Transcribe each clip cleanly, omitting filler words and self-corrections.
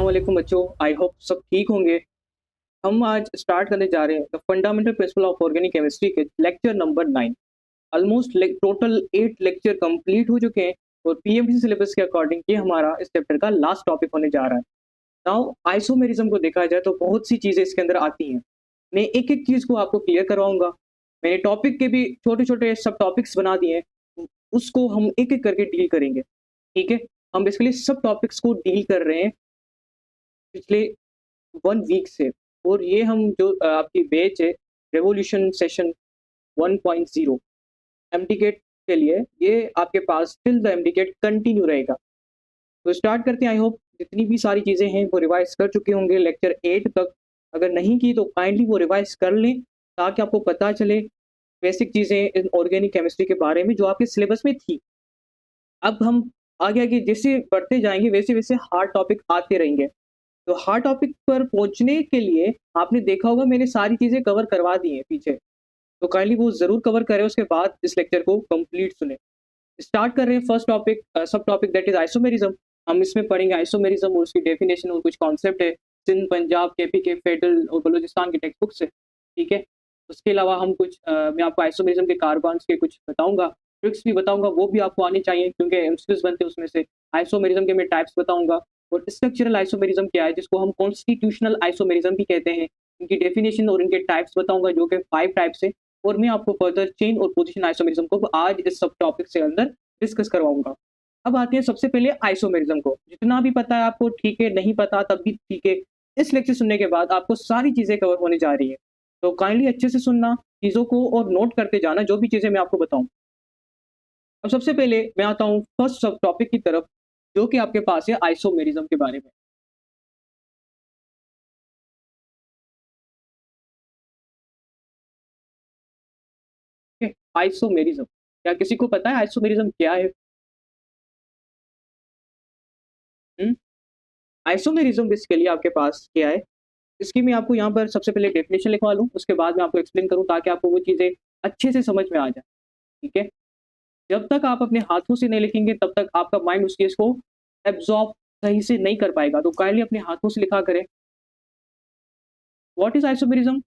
वालेकुम बच्चों, I hope सब ठीक होंगे। हम आज स्टार्ट करने जा रहे हैं the fundamental principle of organic chemistry के lecture number 9। Almost total 8 lecture complete हो चुके हैं और पीएमसी सिलेबस के अकॉर्डिंग ये हमारा इस चैप्टर का लास्ट टॉपिक होने जा रहा है। नाउ आइसोमेरिज्म को देखा जाए तो बहुत सी चीज़ें इसके अंदर आती हैं। मैं एक-एक चीज़ को आपको क्लियर करवाऊँगा। मैंने टॉपिक के भी छोटे-छोटे सब टॉपिक्स बना दिए हैं। उसको हम एक-एक करके डील करेंगे, ठीक है? हम बेसिकली सब टॉपिक्स को डील कर रहे हैं पिछले 1 वीक से। और ये हम जो आपकी बैच है रेवोल्यूशन सेशन 1.0 एमटीकेट के लिए, ये आपके पास टिल द एमटीकेट कंटिन्यू रहेगा। तो स्टार्ट करते हैं। आई होप जितनी भी सारी चीज़ें हैं वो रिवाइज़ कर चुके होंगे लेक्चर 8 तक। अगर नहीं की तो काइंडली वो रिवाइज़ कर लें ताकि आपको पता चले बेसिक चीज़ें इन ऑर्गेनिक केमिस्ट्री के बारे में जो आपके सिलेबस में थी। अब हम आगे-आगे जैसे बढ़ते जाएँगे वैसे-वैसे हार्ड टॉपिक आते रहेंगे। तो हार्ड टॉपिक पर पहुँचने के लिए आपने देखा होगा मैंने सारी चीज़ें कवर करवा दी हैं पीछे। तो काइंडली वो ज़रूर कवर करें, उसके बाद इस लेक्चर को कंप्लीट सुनें। स्टार्ट कर रहे हैं फर्स्ट टॉपिक, सब टॉपिक दैट इज़ आइसोमेरिज़्म। हम इसमें पढ़ेंगे आइसोमेरिज़्म और उसकी डेफिनेशन और कुछ कॉन्सेप्ट है, सिंध, पंजाब, केपीके, फेडरल और बलूचिस्तान की टेक्स्ट बुक से, ठीक है? उसके अलावा हम कुछ मैं आपको आइसोमेरिज़्म के कार्बन्स के कुछ बताऊँगा, ट्रिक्स भी बताऊँगा, वो भी आपको आनी चाहिए क्योंकि एमसीक्यूज़ बनते हैं उसमें से। आइसोमेरिज़्म के मैं टाइप्स बताऊँगा और स्ट्रक्चरल आइसोमेरिज़्म क्या है, जिसको हम कॉन्स्टिट्यूशनल आइसोमेरिज़्म भी कहते हैं। इनकी डेफिनेशन और इनके टाइप्स बताऊँगा जो कि 5 टाइप्स हैं और मैं आपको फर्दर चेन और पोज़ीशन आइसोमेरिज़्म को आज इस सब टॉपिक से अंदर डिस्कस करवाऊँगा। अब आते हैं सबसे पहले आइसोमेरिज़्म को। जितना भी पता है आपको ठीक है, नहीं पता तब भी ठीक है। इस लेक्चर सुनने के बाद आपको सारी चीज़ें कवर होने जा रही हैं। तो काइंडली अच्छे से सुनना, चीज़ों को और नोट करते जाना जो भी चीज़ें मैं आपको बताऊँ। अब सबसे पहले मैं आता हूँ फर्स्ट सब टॉपिक की तरफ, जो कि आपके पास है आइसोमेरिज़्म के बारे में। ठीक है? आइसोमेरिज़्म। क्या किसी को पता है आइसोमेरिज़्म क्या है? हुँ? आइसोमेरिज़्म बेसिकली आपके पास क्या है? इसकी मैं आपको यहाँ पर सबसे पहले डेफिनेशन लिखवा लूँ, उसके बाद मैं आपको एक्सप्लेन करूँ ताकि आपको वो चीज़ें अच्छे से समझ में आ जाए, ठीक है? जब तक आप अपने हाथों से नहीं लिखेंगे तब तक आपका माइंड उस चीज़ को एब्ज़ॉर्ब सही से नहीं कर पाएगा, तो काइंडली अपने हाथों से लिखा करें। What is isomerism?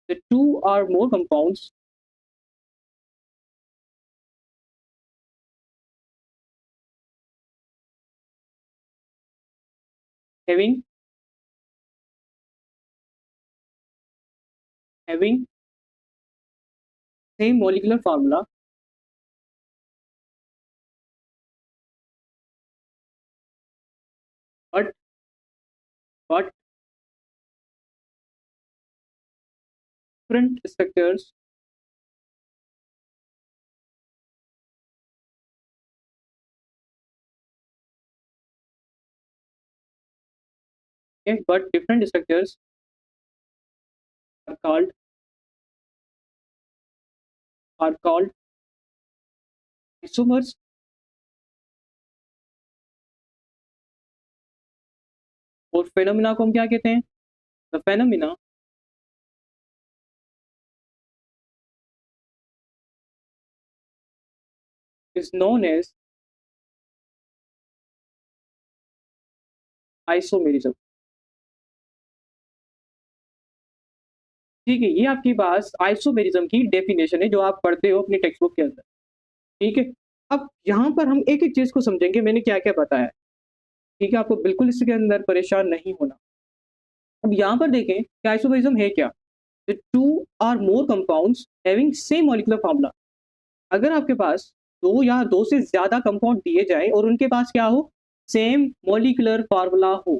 The 2 or more compounds having having same molecular formula but but different structures okay, but different structures are called isomers। और phenomena को हम क्या कहते हैं? The phenomena is known as isomerism। ठीक है, ये आपकी पास आइसोमेरिज्म की डेफिनेशन है जो आप पढ़ते हो अपनी टेक्स्ट बुक के अंदर, ठीक है? अब यहाँ पर हम एक-एक चीज़ को समझेंगे मैंने क्या-क्या बताया, ठीक है? आपको बिल्कुल इसके अंदर परेशान नहीं होना। अब यहाँ पर देखें कि आइसोमेरिज्म है क्या? The 2 or more compounds having same molecular formula। अगर आपके पास 2 या 2 से ज़्यादा कंपाउंड दिए जाएँ और उनके पास क्या हो? सेम मॉलिक्यूलर फार्मूला हो,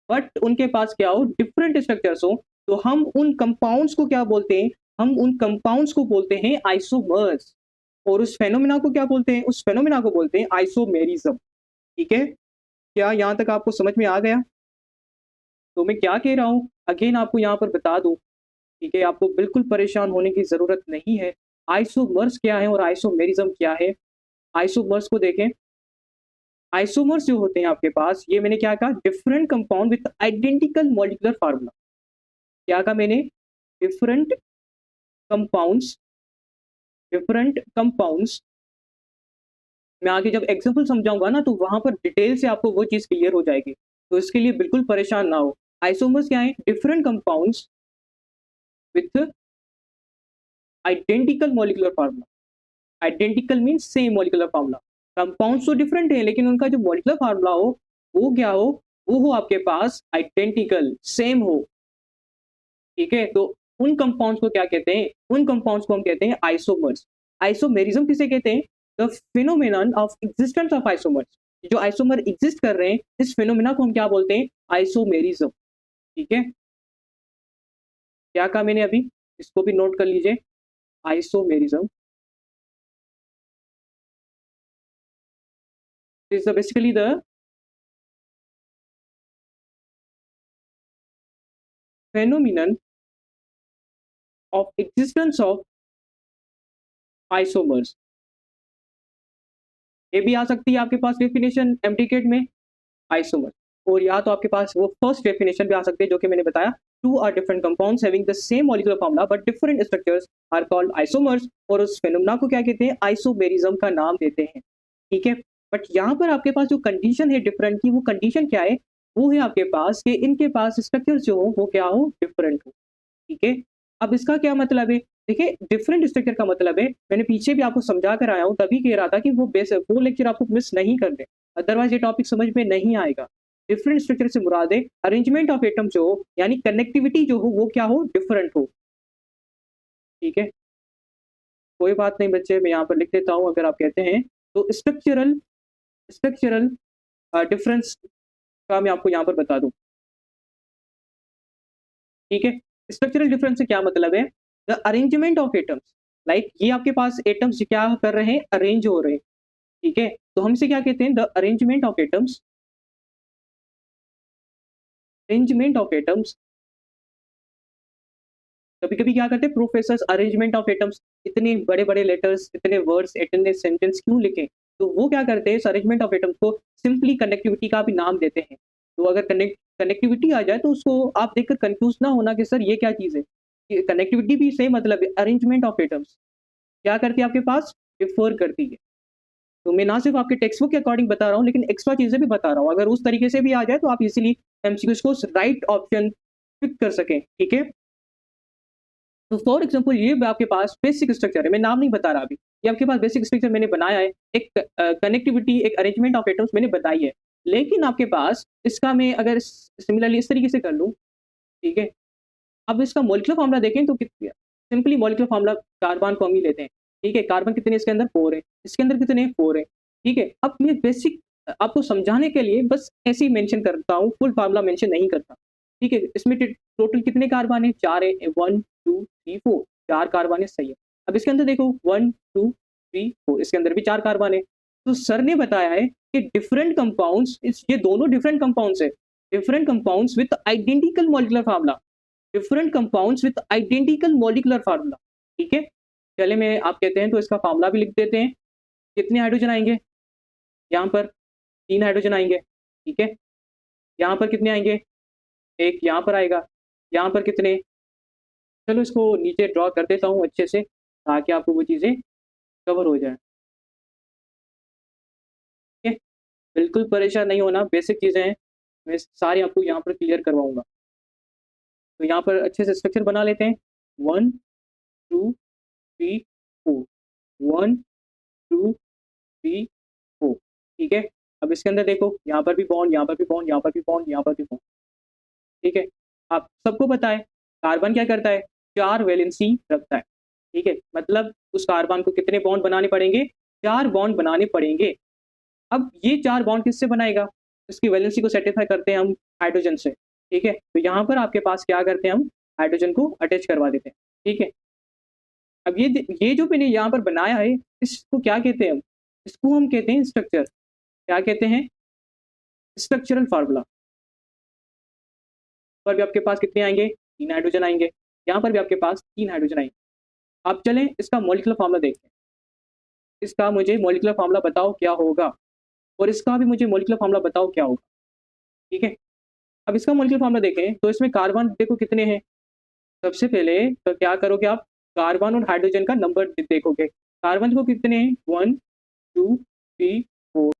बट उनके पास क्या हो? डिफरेंट स्ट्रक्चर्स हो, तो हम उन कंपाउंड्स को क्या बोलते हैं? हम उन कंपाउंड्स को बोलते हैं आइसोमर्स। और उस फेनोमेना को क्या बोलते हैं? उस फेनोमेना को बोलते हैं आइसोमेरिज्म, ठीक है? क्या यहाँ तक आपको समझ में आ गया? तो मैं क्या कह रहा हूँ, अगेन आपको यहाँ पर बता दूँ, ठीक है? आपको बिल्कुल परेशान होने की ज़रूरत नहीं है। आइसोमर्स क्या है और आइसोमेरिज्म क्या है? आइसोमर्स को देखें, आइसोमर्स जो होते हैं आपके पास, ये मैंने क्या कहा? Different compound with identical molecular formula. क्या कहा मैंने? डिफरेंट कंपाउंड्स डिफरेंट कंपाउंड्स मैं आगे जब एग्ज़ाम्पल समझाऊँगा ना, तो वहाँ पर डिटेल से आपको वो चीज़ क्लियर हो जाएगी। तो इसके लिए बिल्कुल परेशान ना हो। आइसोमर्स क्या है? Different compounds with identical molecular formula. Identical means same molecular formula. Compounds तो डिफरेंट है लेकिन उनका जो मॉलिक्यूलर फार्मूला हो वो क्या हो? वो हो आपके पास आइडेंटिकल, सेम हो। ठीक है, तो उन कंपाउंड्स को क्या कहते हैं? उन कंपाउंड्स को हम कहते हैं आइसोमर्स। आइसोमेरिज्म किसे कहते हैं? The phenomenon of existence of isomers. जो आइसोमर एग्जिस्ट कर रहे हैं इस फिनोमेना को हम क्या बोलते हैं? आइसोमेरिज्म। ठीक है, क्या कहा मैंने अभी? इसको भी नोट कर लीजिए, isomerism is basically the phenomenon of existence of isomers। ये भी आ सकती है आपके पास डेफिनेशन एमटीकेट में, आइसोमर। और या तो आपके पास वो फर्स्ट डेफिनेशन भी आ सकती है जो कि मैंने बताया, two are different compounds having the same molecular formula but different structures are called isomers. और उस फेनोमेना को क्या कहते हैं? आइसोमेरिज्म का नाम देते हैं। ठीक है, बट यहाँ पर आपके पास जो कंडीशन है डिफरेंट की, वो कंडीशन क्या है? वो है आपके पास कि इनके पास स्ट्रक्चर जो हो वो क्या हो? डिफरेंट हो। ठीक है, अब इसका क्या मतलब है? देखिए, डिफरेंट स्ट्रक्चर का मतलब है, मैंने पीछे भी आपको समझा कर आया हूँ, तभी कह रहा था कि वो लेक्चर आपको मिस नहीं करने, अदरवाइज ये टॉपिक समझ में नहीं आएगा। डिफरेंट स्ट्रक्चर से मुराद है अरेंजमेंट ऑफ एटम जो हो, यानी कनेक्टिविटी जो हो वो क्या हो? डिफरेंट हो। ठीक है, कोई बात नहीं बच्चे, मैं यहाँ पर लिख देता हूँ अगर आप कहते हैं तो। स्ट्रक्चरल स्ट्रक्चरल डिफरेंस का मैं आपको यहाँ पर बता दूं। ठीक है, स्ट्रक्चरल डिफरेंस से क्या मतलब है? The arrangement of atoms, like ये आपके पास एटम्स क्या कर रहे हैं? अरेंज हो रहे हैं। ठीक है, तो हमसे क्या कहते हैं? The arrangement of atoms. Arrangement of atoms, कभी कभी क्या करते हैं प्रोफेसर्स? अरेंजमेंट ऑफ एटम्स, इतने बड़े बड़े लेटर्स, इतने वर्ड्स, इतने सेंटेंस क्यों लिखें? तो वो क्या करते हैं? इस अरेंजमेंट ऑफ एटम्स को सिंपली कनेक्टिविटी का भी नाम देते हैं। तो अगर कनेक्टिविटी आ जाए तो उसको आप देखकर कंफ्यूज ना होना कि सर ये क्या चीज़ है। कनेक्टिविटी भी सेम मतलब है। अरेंजमेंट ऑफ एटम्स क्या करती है आपके पास? डिफर करती है। तो मैं ना सिर्फ आपके टेक्स्ट बुक के अकॉर्डिंग बता रहा हूँ लेकिन एक्स्ट्रा चीज़ें भी बता रहा हूँ। अगर उस तरीके से भी आ जाए तो आप इजीली एमसीक्यूज को राइट ऑप्शन पिक कर सकें। ठीक है, तो फॉर एग्जांपल ये आपके पास बेसिक स्ट्रक्चर है, मैं नाम नहीं बता रहा अभी। ये आपके पास बेसिक स्ट्रक्चर मैंने बनाया है, एक कनेक्टिविटी, एक अरेंजमेंट ऑफ एटम्स मैंने बताई है। लेकिन आपके पास इसका मैं अगर सिमिलरली इस तरीके से कर लूँ, ठीक है, अब इसका मॉलिक्यूलर फार्मूला देखें तो सिंपली मॉलिक्यूलर फार्मूला कार्बन को हम ही लेते हैं। ठीक है, कार्बन कितने इसके अंदर? 4 है, इसके अंदर कितने? 4 है। ठीक है, अब मैं बेसिक आपको समझाने के लिए बस ऐसे ही मेंशन करता हूँ, फुल फार्मूला मेंशन नहीं करता। ठीक है, इसमें टोटल कितने कार्बन है? 4 है, 1 2 3 4, 4 कार्बन है, सही है। अब इसके अंदर देखो 1 2 3 4, इसके अंदर भी 4 कार्बन है। तो सर ने बताया है कि डिफरेंट कंपाउंड्स, ये दोनों डिफरेंट कंपाउंड्स है, different compounds with identical molecular formula, different compounds with identical molecular formula. ठीक है, चले मैं आप कहते हैं तो इसका फार्मूला भी लिख देते हैं। कितने हाइड्रोजन आएंगे? यहाँ पर 3 हाइड्रोजन आएंगे। ठीक है, यहाँ पर कितने आएंगे? एक यहाँ पर आएगा, यहाँ पर कितने? चलो इसको नीचे ड्रॉ कर देता हूँ अच्छे से ताकि आपको वो चीज़ें कवर हो जाए। ठीक है, बिल्कुल परेशान नहीं होना, बेसिक चीज़ें हैं, मैं सारी आपको यहाँ पर क्लियर करवाऊंगा। तो यहाँ पर अच्छे से स्ट्रक्चर बना लेते हैं। 1 2 3 4, 1 2 3 4। ठीक है, अब इसके अंदर देखो, यहाँ पर भी बॉन्ड, यहाँ पर भी बॉन्ड, यहाँ पर भी बॉन्ड, यहाँ पर भी बॉन्ड। ठीक है, आप सबको पता है कार्बन क्या करता है? 4 वैलेंसी रखता है। ठीक है, मतलब उस कार्बन को कितने बॉन्ड बनाने पड़ेंगे? 4 बॉन्ड बनाने पड़ेंगे। अब ये 4 बॉन्ड किससे बनाएगा? इसकी वैलेंसी को सेटिस्फाई करते हैं हम हाइड्रोजन से। ठीक है, तो यहाँ पर आपके पास क्या करते हैं? हम हाइड्रोजन को अटैच करवा देते हैं। ठीक है, अब ये जो मैंने यहाँ पर बनाया है, इसको क्या कहते हैं हम? इसको हम कहते हैं स्ट्रक्चर। क्या कहते हैं? Structural formula. पर भी आपके पास कितने आएंगे? 3 हाइड्रोजन आएंगे। यहाँ पर भी आपके पास 3 हाइड्रोजन आएंगे। अब चलें इसका मॉलिक्यूलर फार्मूला देखते हैं। इसका मुझे मॉलिक्यूलर फार्मूला बताओ क्या होगा, और इसका भी मुझे मॉलिक्यूलर फार्मूला बताओ क्या होगा। ठीक है, अब इसका मॉलिक्यूलर फार्मूला देखें तो इसमें कार्बन देखो कितने हैं। सबसे पहले तो क्या करोगे आप? कार्बन और हाइड्रोजन का नंबर देखोगे। कार्बन को कितने हैं? 1 2 3 4।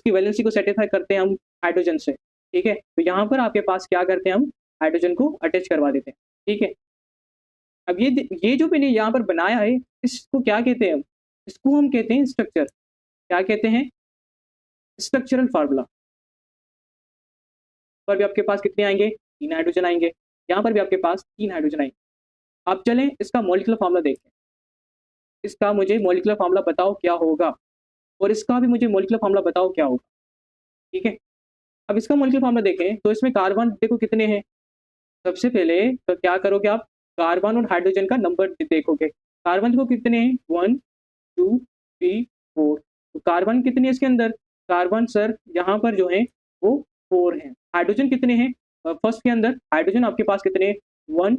उसकी वैलेंसी को सेटिस्फाई करते हैं हम हाइड्रोजन से, ठीक है। तो यहाँ पर आपके पास क्या करते हैं हम हाइड्रोजन को अटैच करवा देते हैं, ठीक है। अब ये जो मैंने यहाँ पर बनाया है इसको क्या कहते हैं हम? इसको हम कहते हैं स्ट्रक्चर। क्या कहते हैं? Structural formula. पर भी आपके पास कितने आएँगे? 3 हाइड्रोजन आएँगे। यहाँ पर भी आपके पास 3 हाइड्रोजन आएँगे। अब चलें इसका मॉलिक्यूलर फार्मूला देखते हैं। इसका मुझे मॉलिक्यूलर फार्मूला बताओ क्या होगा? और इसका भी मुझे मॉलिक्यूलर फार्मूला बताओ क्या होगा? ठीक है? अब इसका मॉलिक्यूलर फार्मूला देखें तो इसमें कार्बन देखो कितने हैं? सबसे पहले तो क्या करोगे आप? कार्बन और हाइड्रोजन का नंबर देखोगे। कार्बन देखो कितने हैं? 1, 2, 3, 4। तो कार्बन कितने हैं इसके अंदर? कार्बन सर यहाँ पर जो है वो 4 हैं। हाइड्रोजन कितने हैं? फर्स्ट के अंदर हाइड्रोजन आपके पास कितने हैं? 1,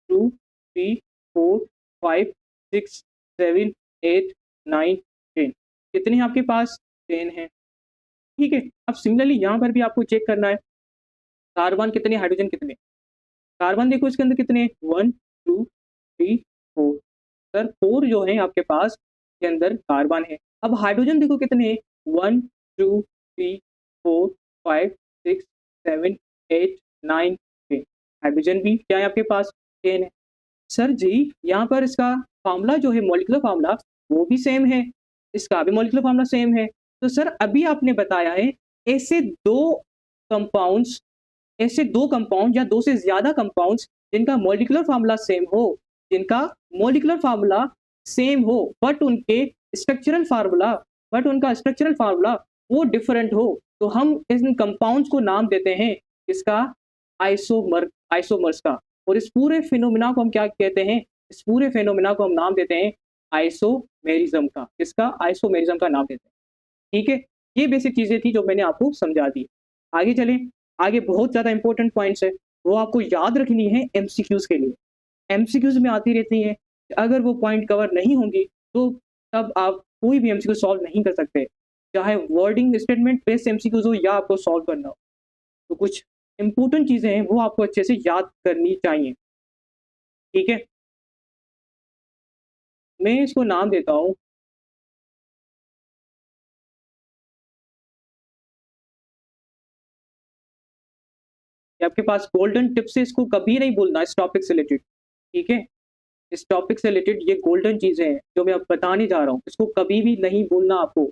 2, 3, 4, 5, 6, 7, 8, 9, 10। कितने हैं आपके पास? 10 हैं। ठीक है। अब सिमिलरली यहाँ पर भी आपको चेक करना है। कार्बन कितने, हाइड्रोजन कितने? कार्बन देखो इसके अंदर कितने हैं? 1, 2, 3, 4। सर 4 जो है आपके पास के अंदर कार्बन है। अब हाइड्रोजन देखो कितने हैं? 1, 2, 3, 4, 5, 6, 7, 8, 9, 10। हाइड्रोजन भी क्या है आपके पास? 10 है। सर जी यहाँ पर इसका फार्मूला जो है मॉलिक्यूलर फार्मूला वो भी सेम है, इसका भी मॉलिक्यूलर फार्मूला सेम है। तो सर अभी आपने बताया है ऐसे 2 कंपाउंड्स ऐसे 2 कंपाउंड या 2 से ज़्यादा कंपाउंड्स जिनका मॉलिक्यूलर फार्मूला सेम हो, जिनका मॉलिक्यूलर फार्मूला सेम हो बट उनका स्ट्रक्चरल फार्मूला वो डिफरेंट हो, तो हम इन कंपाउंड्स को नाम देते हैं इसका आइसोमर्स का। और इस पूरे फिनोमिना को हम क्या कहते हैं? इस पूरे फिनोमिना को हम नाम देते हैं आइसोमेरिज्म का। इसका आइसोमेरिज्म का नाम देते हैं। ठीक है? ये बेसिक चीज़ें थी जो मैंने आपको समझा दी। आगे चलें, आगे बहुत ज़्यादा इंपॉर्टेंट पॉइंट्स है, वो आपको याद रखनी है एमसीक्यूज़ के लिए। एमसीक्यूज़ में आती रहती हैं, अगर वो पॉइंट कवर नहीं होंगी, तो तब आप कोई भी एमसीक्यू सॉल्व नहीं कर सकते। चाहे वर्डिंग स्टेटमेंट बेस्ड एमसीक्यूज़ हो या आपको सॉल्व करना हो। तो कुछ इंपॉर्टेंट चीज़ें हैं, वो आपको अच्छे से याद करनी चाहिए। ठीक है? मैं इसको नाम देता हूँ कि आपके पास गोल्डन टिप्स है, इसको कभी नहीं भूलना इस टॉपिक से रिलेटेड। ठीक है? इस टॉपिक से रिलेटेड ये गोल्डन चीज़ें हैं, जो मैं अब बताने जा रहा हूँ, इसको कभी भी नहीं भूलना आपको।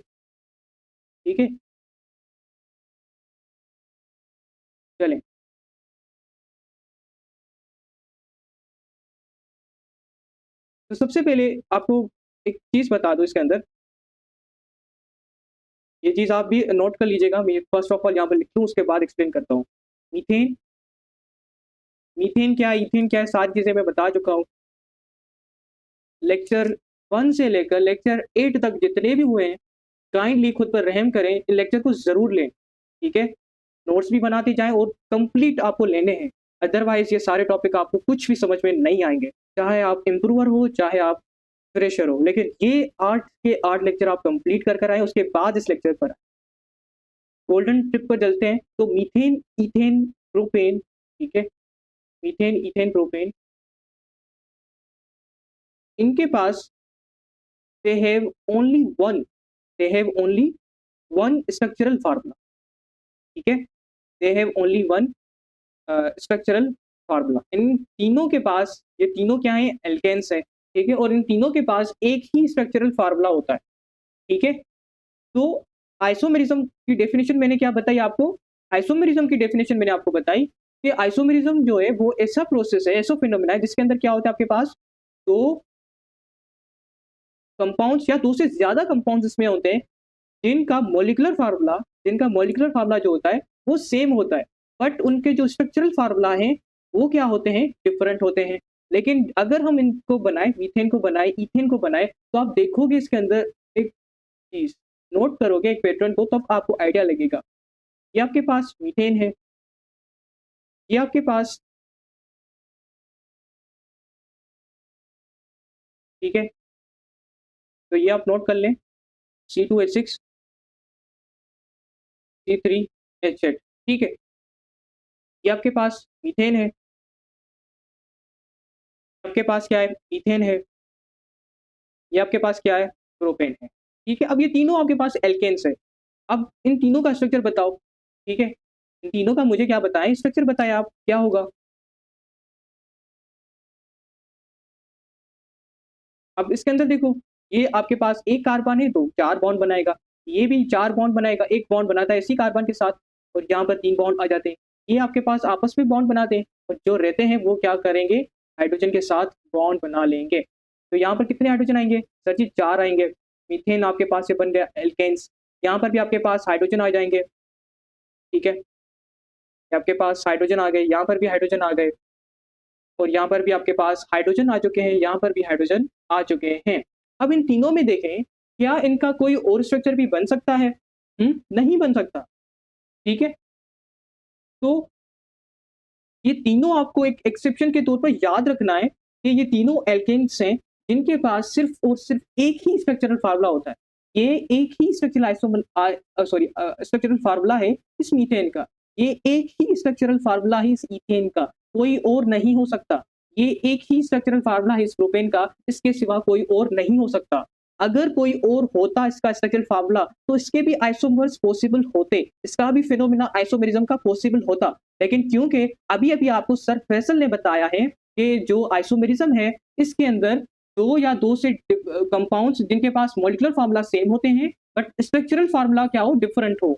ठीक है? चलें। तो सबसे पहले आपको एक चीज़ बता दूँ इसके अंदर, ये चीज़ आप भी नोट कर लीजिएगा, मैं फर्स्ट ऑफ ऑल यहाँ पर लिखूँ उसके बाद एक्सप्लेन करता हूँ। मीथेन मीथेन क्या है, ईथेन क्या है, सारी चीज़ें मैं बता चुका हूँ। लेक्चर 1 से लेकर लेक्चर 8 तक जितने भी हुए हैं, काइंडली खुद पर रहम करें, इन लेक्चर को ज़रूर लें, ठीक है? नोट्स भी बनाते जाएँ और कंप्लीट आपको लेने हैं, अदरवाइज़ ये सारे टॉपिक आपको कुछ भी समझ में नहीं आएँगे। चाहे आप इम्प्रूवर हो, चाहे आप फ्रेशर हो, लेकिन ये 8 के 8 लेक्चर आप कंप्लीट कर कर आएँ, उसके बाद इस लेक्चर पर आएँ। गोल्डन टिप पर चलते हैं, तो मीथेन, ईथेन, प्रोपेन, ठीक है? मीथेन, ईथेन, प्रोपेन, इनके पास they have only one they have only one structural formula, ठीक है? They have only one structural formula. इन तीनों के पास, ये तीनों क्या हैं? एल्केन्स हैं, ठीक है? और इन तीनों के पास एक ही स्ट्रक्चरल फार्मूला होता है, ठीक है? तो आइसोमेरिज्म की डेफिनिशन मैंने क्या बताई आपको? आइसोमेरिज्म की डेफिनिशन मैंने आपको बताई कि आइसोमेरिज्म जो है वो ऐसा प्रोसेस है, ऐसा फिनोमेना है जिसके अंदर क्या होता है आपके पास 2 कंपाउंड्स या 2 से ज़्यादा कंपाउंड्स इसमें होते हैं, जिनका मॉलिक्यूलर फार्मूला जो होता है वो सेम होता है, बट उनके जो स्ट्रक्चरल फार्मूला हैं वो क्या होते हैं? डिफरेंट होते हैं। लेकिन अगर हम इनको बनाएँ, मीथेन को बनाएँ, ईथेन को बनाएँ, तो आप देखोगे इसके अंदर एक चीज़ नोट करोगे एक पैटर्न को, तब आपको आइडिया लगेगा। ये आपके पास मीथेन है, ये आपके पास, ठीक है? तो ये आप नोट कर लें, C2H6 C3H8, ठीक है? ये आपके पास मीथेन है, आपके पास क्या है? ईथेन है, ये आपके पास क्या है? प्रोपेन है, ठीक है? अब ये तीनों आपके पास एल्केन्स है। अब इन तीनों का स्ट्रक्चर बताओ, ठीक है? इन तीनों का मुझे क्या बताएँ, स्ट्रक्चर बताएँ आप, क्या होगा? अब इसके अंदर देखो, ये आपके पास एक कार्बन है तो 4 बॉन्ड बनाएगा, ये भी 4 बॉन्ड बनाएगा, 1 बॉन्ड बनाता है इसी कार्बन के साथ और यहाँ पर 3 बॉन्ड आ जाते हैं। ये आपके पास आपस में बॉन्ड बनाते हैं और जो रहते हैं वो क्या करेंगे, हाइड्रोजन के साथ बॉन्ड बना लेंगे। तो यहाँ पर कितने हाइड्रोजन आएँगे? सर जी 4 आएँगे। मीथेन आपके पास ये बन गया एल्केन्स, यहाँ पर भी आपके पास हाइड्रोजन आ जाएँगे, ठीक है? ये आपके पास हाइड्रोजन आ गए, यहाँ पर भी हाइड्रोजन आ गए। और यहाँ पर भी आपके पास हाइड्रोजन आ चुके हैं, यहाँ पर भी हाइड्रोजन आ चुके हैं। अब इन तीनों में देखें, क्या इनका कोई और स्ट्रक्चर भी बन सकता है? नहीं बन सकता, ठीक है? तो ये तीनों आपको एक एक्सेप्शन के तौर पर याद रखना है कि ये तीनों एल्केन्स हैं, जिनके पास सिर्फ़ और सिर्फ़ एक ही स्ट्रक्चरल फ़ॉर्मूला होता है। ये एक ही स्ट्रक्चरल स्ट्रक्चरल फ़ॉर्मूला है इस मीथेन का। ये एक ही स्ट्रक्चरल फ़ॉर्मूला है इस ईथेन का, कोई और नहीं हो सकता। ये एक ही स्ट्रक्चरल फ़ॉर्मूला है इस प्रोपेन का, इसके सिवा कोई और नहीं हो सकता। अगर कोई और होता इसका स्ट्रक्चरल फ़ॉर्मूला, तो इसके भी आइसोमर्स पॉसिबल होते, इसका भी फिनोमेना आइसोमेरिज़म का पॉसिबल होता। लेकिन क्योंकि अभी-अभी आपको सर फैसल ने बताया है कि जो आइसोमेरिज़्म है, इसके अंदर 2 या 2 से कंपाउंड्स जिनके पास मॉलिक्यूलर फ़ॉर्मूला सेम होते हैं, बट स्ट्रक्चरल फ़ॉर्मूला क्या हो, डिफरेंट हो,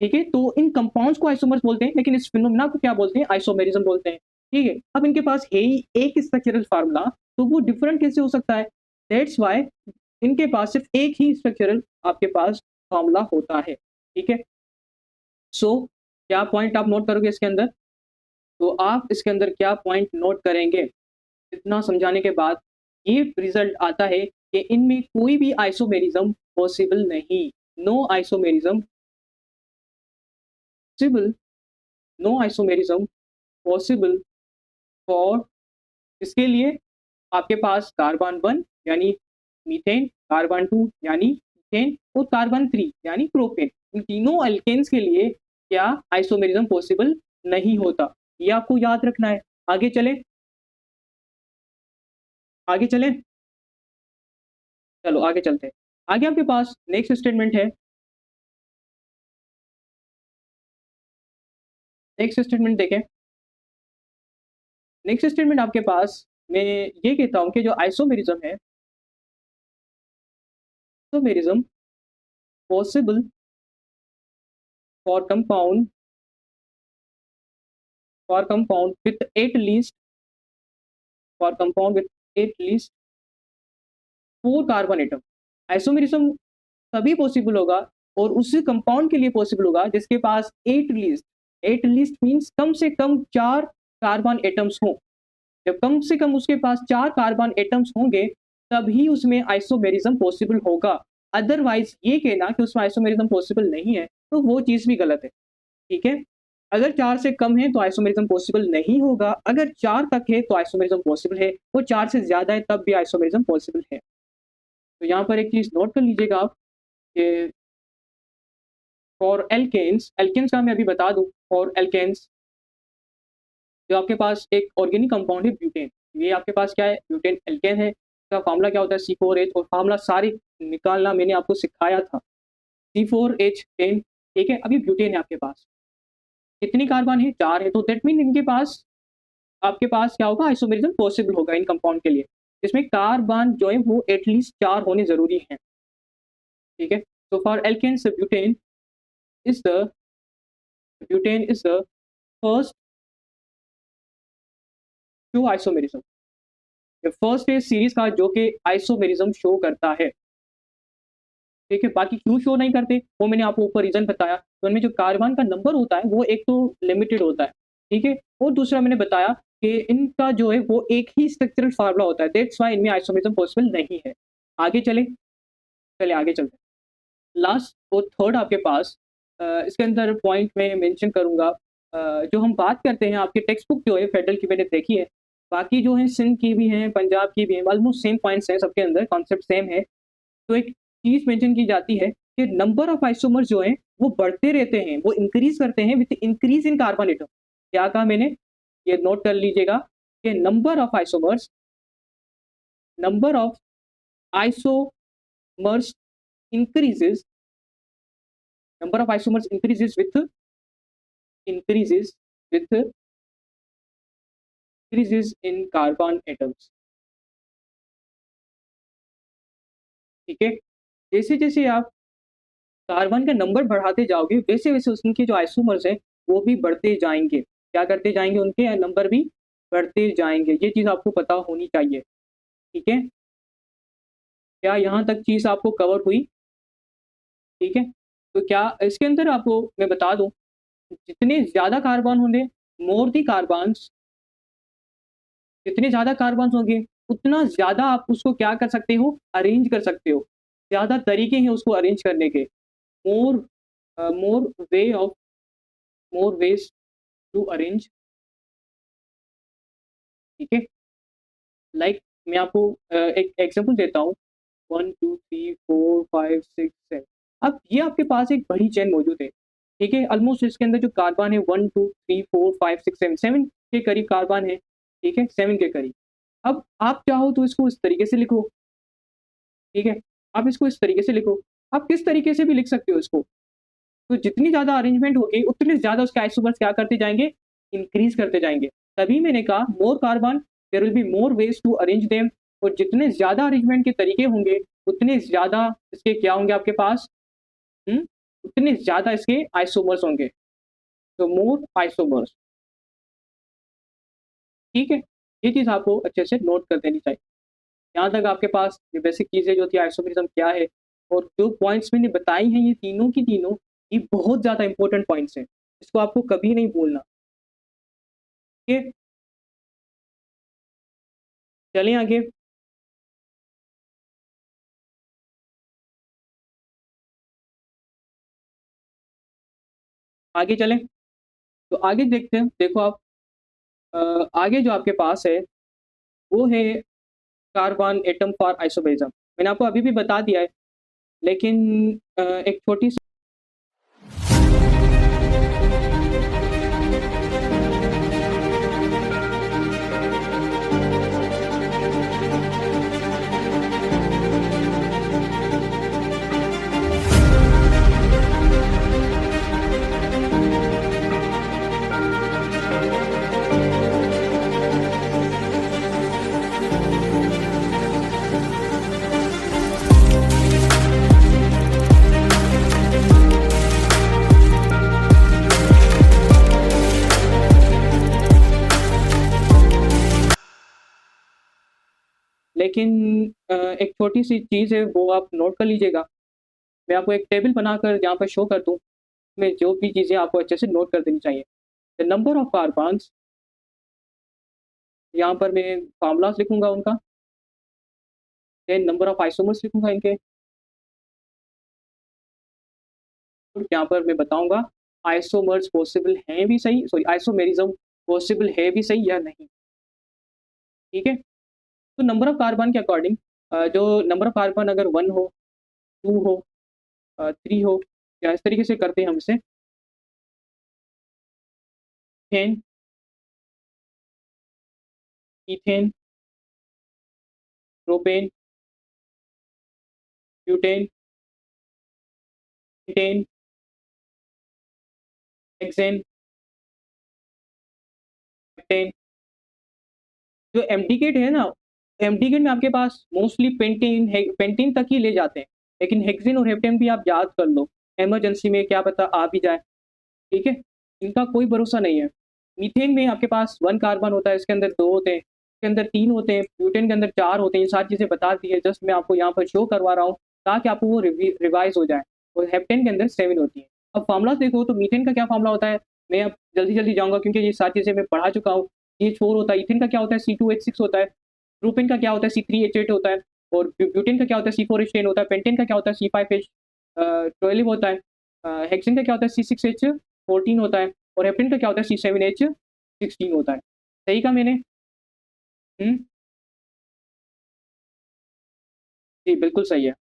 ठीक है? तो इन कंपाउंड्स को आइसोमर्स बोलते हैं, लेकिन इस फिनोमेना को क्या बोलते हैं, आइसोमेरिज़्म बोलते हैं, ठीक है? अब इनके पास है ही एक स्ट्रक्चरल फ़ॉर्मूला, तो वो डिफरेंट कैसे हो सकता है? दैट्स व्हाई इनके पास सिर्फ़ एक ही स्ट्रक्चरल आपके पास फ़ॉर्मूला होता है, ठीक है? सो क्या पॉइंट आप नोट करोगे इसके अंदर? तो आप इसके अंदर क्या पॉइंट नोट करेंगे? इतना समझाने के बाद ये रिज़ल्ट आता है कि इनमें कोई भी आइसोमेरिज़्म पॉसिबल नहीं। No isomerism possible, no isomerism possible for इसके लिए आपके पास कार्बन 1 यानी मीथेन, कार्बन 2 यानी ईथेन और कार्बन 3 यानी प्रोपेन। इन तीनों एल्केन्स के लिए क्या आइसोमेरिज़्म पॉसिबल नहीं होता। ये आपको याद रखना है। आगे चलें? आगे चलें? चलो आगे चलते हैं। आगे आपके पास नेक्स्ट स्टेटमेंट है। नेक्स्ट स्टेटमेंट देखें। नेक्स्ट स्टेटमेंट आपके पास मैं ये कहता हूँ कि जो आइसोमेरिज़्म है, isomerism possible for compound with at least 4 carbon atom. Isomerism तभी पॉसिबल होगा और उस कंपाउंड के लिए पॉसिबल होगा जिसके पास 8 लीस्ट मीन्स कम से कम 4 कार्बन एटम्स हों। जब कम से कम उसके पास 4 कार्बन एटम्स होंगे, तभी उसमें आइसोमेरिज़्म पॉसिबल होगा। अदरवाइज़ ये कहना कि उसमें आइसोमेरिज़्म पॉसिबल नहीं है, तो वो चीज़ भी गलत है, ठीक है? अगर 4 से कम है तो आइसोमेरिज़्म पॉसिबल नहीं होगा, अगर 4 तक है तो आइसोमेरिज़्म पॉसिबल है, और 4 से ज़्यादा है तब भी आइसोमेरिज़्म पॉसिबल है। तो यहाँ पर एक चीज़ नोट कर लीजिएगा आप कि फॉर एल्केन्स, एल्केन्स का मैं अभी बता दूँ, फॉर एल्केन्स जो आपके पास एक ऑर्गेनिक कंपाउंड है ब्यूटेन, ये आपके पास क्या है, ब्यूटेन एल्केन है, इसका फार्मूला क्या होता है C4H, और फार्मूला सारे निकालना मैंने आपको सिखाया था, C4H10, ठीक है? अभी ब्यूटेन है आपके पास, कितनी कार्बन है, 4 है, तो दैट मीन इनके पास आपके पास क्या होगा, आइसोमेरिज़्म पॉसिबल होगा इन कंपाउंड के लिए, इसमें कार्बन जो है वो एटलीस्ट 4 होने ज़रूरी हैं, ठीक है? तो for alkenes is the butane is the first to isomerism, ये फर्स्ट है सीरीज़ का जो कि आइसोमेरिज़्म शो करता है। ठीक है, बाकी क्यों शो नहीं करते, वो मैंने आपको ऊपर रीज़न बताया। तो उनमें जो कार्बन का नंबर होता है, वो एक तो लिमिटेड होता है, ठीक है? और दूसरा मैंने बताया कि इनका जो है वो एक ही स्ट्रक्चरल फ़ॉर्मूला होता है, दैट्स व्हाई इनमें आइसोमेरिज़्म पॉसिबल नहीं है। आगे चलें? चलिए आगे चलते हैं। लास्ट और थर्ड आपके पास इसके अंदर पॉइंट मैं मेंशन करूँगा, जो हम बात करते हैं, आपकी टेक्स्ट बुक जो है फेडरल की मैंने देखी है, बाकी जो है सिंध की भी हैं, पंजाब की भी हैं, ऑलमोस्ट सेम पॉइंट्स हैं सबके अंदर, कॉन्सेप्ट सेम है। तो एक चीज़ मेंशन की जाती है कि नंबर ऑफ आइसोमर्स जो हैं, वो बढ़ते रहते हैं, वो इंक्रीज़ करते हैं with increase in carbon atom. क्या कहा मैंने? ये नोट कर लीजिएगा कि number of isomers increases number of isomers increases with increases increases in carbon atoms। ठीक है, जैसे जैसे आप कार्बन का नंबर बढ़ाते जाओगे वैसे वैसे उनके जो आइसोमर्स हैं वो भी बढ़ते जाएंगे। क्या करते जाएंगे, उनके नंबर भी बढ़ते जाएंगे। ये चीज़ आपको पता होनी चाहिए। ठीक है, क्या यहाँ तक चीज़ आपको कवर हुई? ठीक है, तो क्या इसके अंदर आपको मैं बता दूं, जितने ज़्यादा कार्बन होंगे, मोर दी कार्बन्स, जितने ज़्यादा कार्बन्स होंगे उतना ज़्यादा आप उसको क्या कर सकते हो, अरेंज कर सकते हो। ज़्यादा तरीके हैं उसको अरेंज करने के। More more way of more ways to arrange. ठीक है, लाइक मैं आपको एक एग्जांपल देता हूँ। 1 2 3 4 5 6 7। अब ये आपके पास एक बड़ी चेन मौजूद है। ठीक है, ऑलमोस्ट इसके अंदर जो कार्बन है 1 2 3 4 5 6 7 7 के करीब कार्बन है। ठीक है, 7 के करीब। अब आप चाहो तो इसको इस तरीके से लिखो। ठीक है, आप इसको इस तरीके से लिखो। आप किस तरीके से भी लिख सकते हो इसको। तो जितनी ज़्यादा अरेंजमेंट होगी उतने ज़्यादा उसके आइसोमर्स क्या करते जाएँगे, इंक्रीज़ करते जाएँगे। तभी मैंने कहा more carbon there will be more ways to arrange them. और जितने ज़्यादा अरेंजमेंट के तरीके होंगे उतने ज़्यादा इसके क्या होंगे आपके पास, हुँ? उतने ज़्यादा इसके आइसोमर्स होंगे। तो मोर आइसोमर्स। ठीक है? ये चीज़ आपको अच्छे से नोट कर देनी चाहिए। यहाँ तक आपके पास ये बेसिक चीज़ें जो थी आइसोमेरिज्म क्या है और जो पॉइंट्स मैंने बताई हैं ये तीनों की तीनों ये बहुत ज़्यादा इंपॉर्टेंट पॉइंट्स हैं। इसको आपको कभी नहीं भूलना। ठीक है? चलें आगे। आगे चलें। तो आगे देखते हैं। देखो आप आगे जो आपके पास है वो है कार्बन एटम फॉर आइसोमेरिज्म। मैंने आपको अभी भी बता दिया है लेकिन एक छोटी सी लेकिन एक छोटी-सी चीज़ है वो आप नोट कर लीजिएगा। मैं आपको एक टेबल बनाकर यहाँ पर शो कर दूँ, इसमें जो भी चीज़ें आपको अच्छे से नोट कर देनी चाहिए। द नंबर ऑफ कार्बन्स, यहाँ पर मैं फ़ॉर्मूलाज़ लिखूँगा उनका, देन नंबर ऑफ आइसोमर्स लिखूँगा इनके, और यहाँ पर मैं बताऊँगा आइसोमर्स पॉसिबल हैं भी सही, सॉरी आइसोमेरिज़्म पॉसिबल है भी सही या नहीं। ठीक है? तो नंबर ऑफ कार्बन के अकॉर्डिंग जो नंबर ऑफ कार्बन अगर 1 हो, 2 हो, 3 हो, या इस तरीके से करते हैं हम इसे। 10 ethane, propane, butane, ethane, hexane, heptane. जो एमडीकेट है ना, एमडीकेट में आपके पास मोस्टली पेंटेन पेंटेन तक ही ले जाते हैं, लेकिन हेक्सेन और हेप्टेन भी आप याद कर लो, इमरजेंसी में क्या पता आ भी जाए। ठीक है? इनका कोई भरोसा नहीं है। मीथेन में आपके पास 1 कार्बन होता है, इसके अंदर 2 होते हैं, इसके अंदर 3 होते हैं, ब्यूटेन के अंदर 4 होते हैं। ये सारी चीज़ें बता दी है, जस्ट मैं आपको यहाँ पर शो करवा रहा हूँ ताकि आपको वो रिवाइज़ हो जाए। और हेप्टेन के अंदर 7 होती है। अब फ़ॉर्मूलाज़ देखो तो मीथेन का क्या फ़ॉर्मूला होता है, मैं अब जल्दी-जल्दी जाऊँगा क्योंकि ये सारी चीज़ें मैं पढ़ा चुका हूँ। CH4 होता है, ईथेन का क्या होता है C2H6 होता है, प्रोपेन का क्या होता है C3H8 होता है, और ब्यूटेन का क्या होता है C4H10 होता है, पेंटेन का क्या होता है C5H12 होता है, हेक्सेन का क्या होता है C6H14 होता है, और हेप्टेन का क्या होता है C7H16 होता है। सही कहा मैंने? हुँ, जी, बिल्कुल सही है।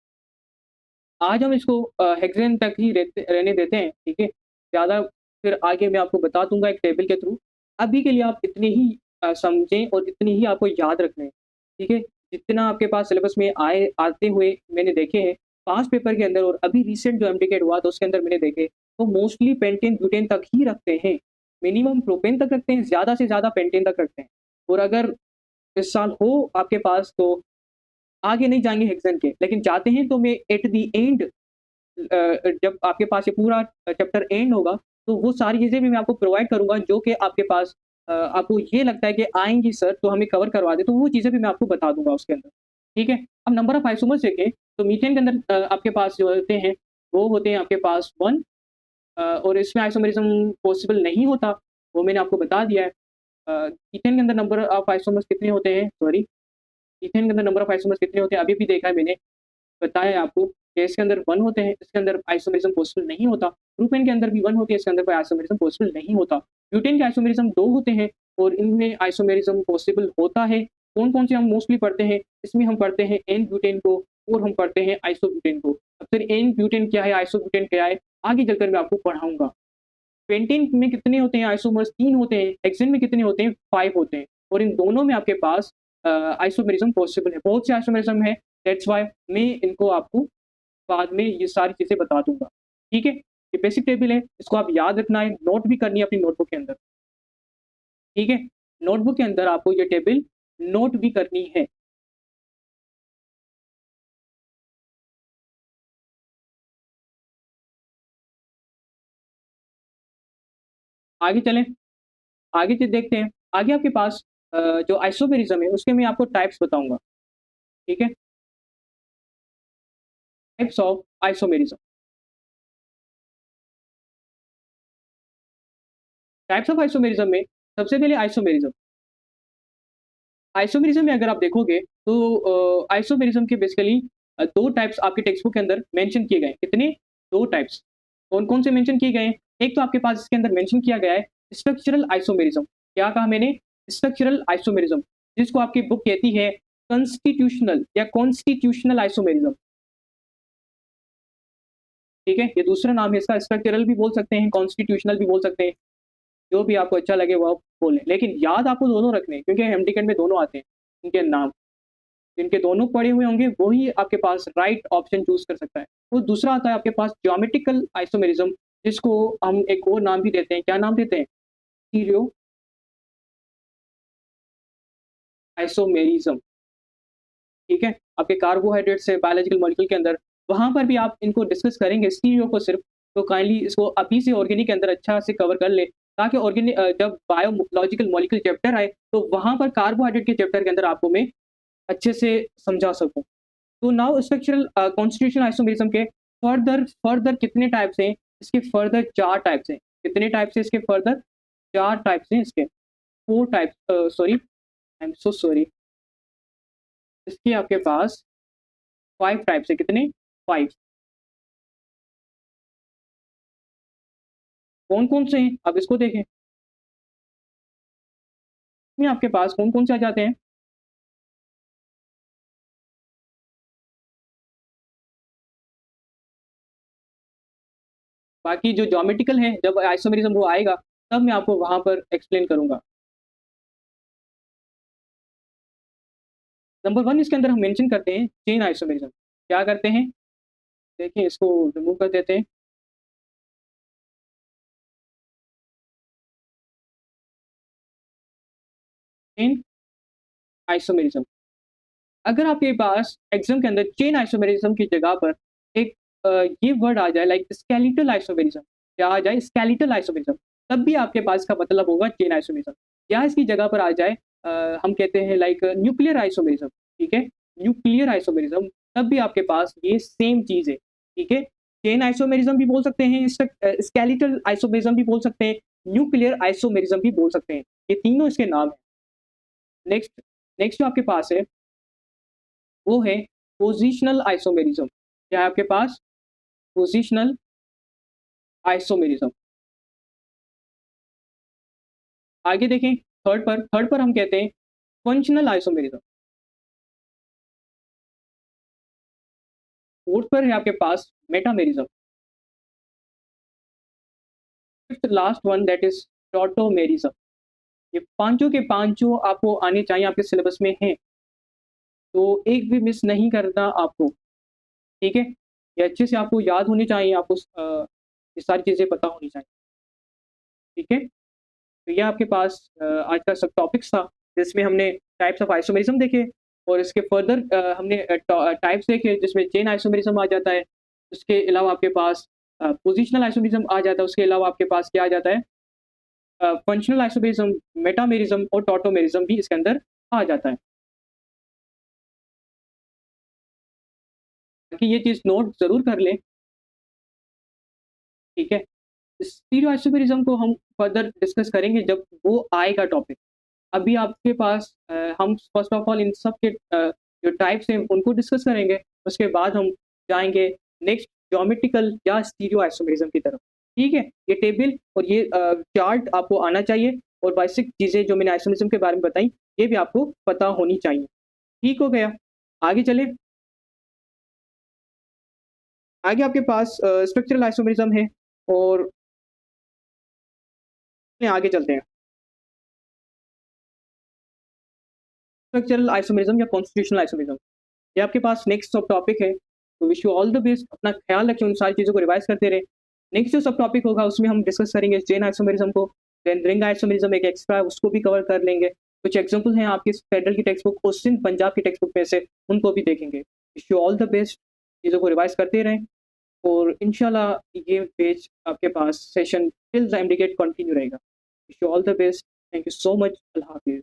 आज हम इसको हेक्सेन तक ही रहने देते हैं, ठीक है? ज़्यादा फिर आगे मैं आपको बता दूँगा एक टेबल के थ्रू। अभी के लिए आप इतने ही समझें और इतने ही आपको याद रखने हैं, ठीक है? जितना आपके पास सिलेबस में आते हुए मैंने देखे हैं, पास्ट पेपर के अंदर और अभी रिसेंट जो एमडीकेट हुआ तो उसके अंदर मैंने देखे तो मोस्टली पेंटेन ब्यूटेन तक ही रखते हैं, मिनिमम प्रोपेन तक रखते हैं, ज़्यादा से ज़्यादा पेंटेन तक रखते हैं। और अगर इस साल हो आपके पास तो आगे नहीं जाएँगे हेक्सेन के, लेकिन चाहते हैं तो मैं एट द एंड जब आपके पास ये पूरा चैप्टर एंड होगा, तो वो सारी चीज़ें भी मैं आपको प्रोवाइड करूँगा जो कि आपके पास आपको ये लगता है कि आएँगी सर तो हमें कवर करवा दें, तो वो चीज़ें भी मैं आपको बता दूँगा उसके अंदर। ठीक है? अब नंबर ऑफ आइसोमर्स देखें, तो मीथेन के अंदर आपके पास जो होते हैं, वो होते हैं आपके पास 1 और इसमें आइसोमेरिज़्म पॉसिबल नहीं होता, वो मैंने आपको बता दिया है। ईथेन के अंदर नंबर ऑफ आइसोमर्स कितने होते हैं? सॉरी, ईथेन के अंदर नंबर ऑफ आइसोमर्स कितने होते हैं? अभी भी देखा है मैंने, बताया है आपको कि इसके अंदर 1 होते हैं, इसके अंदर आइसोमेरिज़्म पॉसिबल नहीं होता। प्रोपेन के अंदर भी 1 होती है, इसके अंदर कोई आइसोमेरिज़्म पॉसिबल नहीं होता। ब्यूटेन के आइसोमेरिज़्म 2 होते हैं और इनमें आइसोमेरिज़्म पॉसिबल होता है। कौन-कौन से हम मोस्टली पढ़ते हैं? इसमें हम पढ़ते हैं एन-ब्यूटेन को और हम पढ़ते हैं आइसोब्यूटेन को। अब फिर एन-ब्यूटेन क्या है, आइसोब्यूटेन क्या है, आगे चलकर मैं आपको पढ़ाऊँगा। पेंटेन में कितने होते हैं आइसोमर्स? 3 होते हैं। हेक्सेन में कितने होते हैं? 5 होते हैं और इन दोनों में आपके पास आइसोमेरिज़्म पॉसिबल है। बहुत से आइसोमेरिज़्म है, दैट्स व्हाई मैं इनको आपको बाद में ये सारी चीज़ें बता दूँगा। ठीक है? ये बेसिक टेबल है, इसको आप याद रखना है, नोट भी करनी है अपनी नोटबुक के अंदर। ठीक है? नोटबुक के अंदर आपको ये टेबल नोट भी करनी है। आगे चलें, आगे देखते हैं। आगे आपके पास जो आइसोमेरिज़्म है उसके मैं आपको टाइप्स बताऊँगा। ठीक है? Types of isomerism. Types of isomerism में सबसे पहले आइसोमेरिज़्म। आइसोमेरिज़्म में अगर आप देखोगे तो आइसोमेरिज़्म के बेसिकली 2 टाइप्स आपके टेक्स्ट बुक के अंदर मेंशन किए गए हैं। कितने? 2 टाइप्स। कौन-कौन से मेंशन किए गए हैं? एक तो आपके पास इसके अंदर मेंशन किया गया है स्ट्रक्चरल आइसोमेरिज़्म। क्या कहा मैंने? स्ट्रक्चरल आइसोमेरिज़्म, जिसको आपकी बुक कहती है कंस्टिट्यूशनल या कॉन्स्टिट्यूशनल आइसोमेरिज़्म। ठीक है? ये दूसरा नाम है इसका, स्ट्रक्चरल भी बोल सकते हैं, कॉन्स्टिट्यूशनल भी बोल सकते हैं। जो भी आपको अच्छा लगे वो आप बोलें। लेकिन याद आपको दोनों रखने हैं क्योंकि एमटीकेट में दोनों आते हैं, इनके नाम। जिनके दोनों पढ़े हुए होंगे वही आपके पास राइट ऑप्शन चूज़ कर सकता है। और दूसरा आता है आपके पास ज्योमेट्रिकल आइसोमेरिज़्म, जिसको हम एक और नाम भी देते हैं। क्या नाम देते हैं? स्टीरियो आइसोमेरिज़्म। ठीक है? आपके कार्बोहाइड्रेट से बायोलॉजिकल मॉलिक्यूल के अंदर, वहाँ पर भी आप इनको डिस्कस करेंगे स्टीरियो को सिर्फ़, तो काइंडली इसको अभी से ऑर्गेनिक के अंदर अच्छा से कवर कर ले, ताकि जब बायोलॉजिकल मॉलिक्यूल चैप्टर आए, तो वहाँ पर कार्बोहाइड्रेट के चैप्टर के अंदर आपको मैं अच्छे से समझा सकूँ। तो नाउ स्ट्रक्चरल कॉन्स्टिट्यूशनल आइसोमेरिज़्म के फर्दर फर्दर कितने टाइप्स हैं? इसके फर्दर 4 टाइप्स हैं। कितने टाइप्स हैं इसके फर्दर? 4 टाइप्स हैं इसके। 4 types sorry, I am so sorry. इसके आपके पास 5 टाइप्स हैं। कितने? 5। कौन-कौन से हैं? अब इसको देखें। इसमें आपके पास कौन-कौन से आ जाते हैं? बाकी जो ज्योमेट्रिकल है, जब आइसोमेरिज़्म वो आएगा, तब मैं आपको वहाँ पर एक्सप्लेन करूँगा। नंबर 1 इसके अंदर हम मेंशन करते हैं चेन आइसोमेरिज़्म। क्या करते हैं? देखिए इसको रिमूव कर देते हैं। चेन आइसोमेरिज़्म। अगर आपके पास एग्ज़ाम के अंदर चेन आइसोमेरिज़्म की जगह पर एक ये वर्ड आ जाए लाइक स्केलेटल आइसोमेरिज़्म, क्या आ जाए? स्केलेटल आइसोमेरिज़्म, तब भी आपके पास इसका मतलब होगा चेन आइसोमेरिज़्म। या इसकी जगह पर आ जाए हम कहते हैं लाइक न्यूक्लियर आइसोमेरिज़्म, ठीक है? न्यूक्लियर आइसोमेरिज़्म, तब भी आपके पास ये सेम चीज़ है, ठीक है? चेन आइसोमेरिज़्म भी बोल सकते हैं, स्केलेटल आइसोमेरिज़्म भी बोल सकते हैं, न्यूक्लियर आइसोमेरिज़्म भी बोल सकते हैं। ये तीनों इसके नाम हैं। नेक्स्ट नेक्स्ट जो आपके पास है वो है पोज़िशनल आइसोमेरिज़्म। क्या है आपके पास? पोज़िशनल आइसोमेरिज़्म। आगे देखें थर्ड पर हम कहते हैं फंक्शनल आइसोमेरिज़्म। फोर्थ पर है आपके पास metamerism. Fifth last one that is tautomerism. ये पाँचों के पाँचों आपको आने चाहिए, आपके सिलेबस में हैं, तो एक भी मिस नहीं करना आपको, ठीक है? ये अच्छे से आपको याद होनी चाहिए, आपको ये सारी चीज़ें पता होनी चाहिए, ठीक है? तो ये आपके पास आज का सब टॉपिक्स था, जिसमें हमने टाइप्स ऑफ आइसोमेरिज्म देखे और इसके फर्दर हमने टाइप्स देखे जिसमें चेन आइसोमेरिज्म आ जाता है। उसके अलावा आपके पास पोजिशनल आइसोमेरिज्म आ जाता है, उसके अलावा आपके पास क्या आ जाता है फंक्शनल आइसोमेरिज्म, मेटामेरिज्म और टॉटोमेरिज्म भी इसके अंदर आ जाता है। ताकि ये चीज़ नोट ज़रूर कर लें, ठीक है? स्टीरियो आइसोमेरिज्म को हम फर्दर डिस्कस करेंगे जब वो आएगा टॉपिक। अभी आपके पास हम फर्स्ट ऑफ ऑल इन सब के जो टाइप्स हैं उनको डिस्कस करेंगे। उसके बाद हम जाएँगे नेक्स्ट ज्योमेट्रिकल या स्टीरियो आइसोमेरिज्म की तरफ। ठीक है? ये टेबल और ये चार्ट आपको आना चाहिए और बेसिक चीज़ें जो मैंने आइसोमेरिज्म के बारे में बताई, ये भी आपको पता होनी चाहिए। ठीक हो गया? आगे चलें। आगे आपके पास स्ट्रक्चरल आइसोमेरिज्म है और आगे चलते हैं। स्ट्रक्चरल आइसोमेरिज्म या कॉन्स्टिट्यूशनल आइसोमेरिज्म। ये आपके पास नेक्स्ट सब टॉपिक है। तो wish you all the best. अपना ख़्याल रखें, उन सारी चीज़ों को रिवाइज़ करते रहें। नेक्स्ट जो सब टॉपिक होगा उसमें हम डिस्कस करेंगे चेन आइसोमेरिज्म को, देन रिंग आइसोमेरिज्म एक एक्स्ट्रा है उसको भी कवर कर लेंगे। कुछ एग्ज़ाम्पल हैं आपकी फेडरल की टेक्स्ट बुक और सिंध पंजाब की टेक्स्ट बुक में से, उनको भी देखेंगे। Wish you all the best. चीज़ों को रिवाइज़ करते रहें और इंशाल्लाह ये पेज आपके पास session till the end continue रहेगा। Wish you all the best. Thank you so much. अल्लाह हाफ़िज़।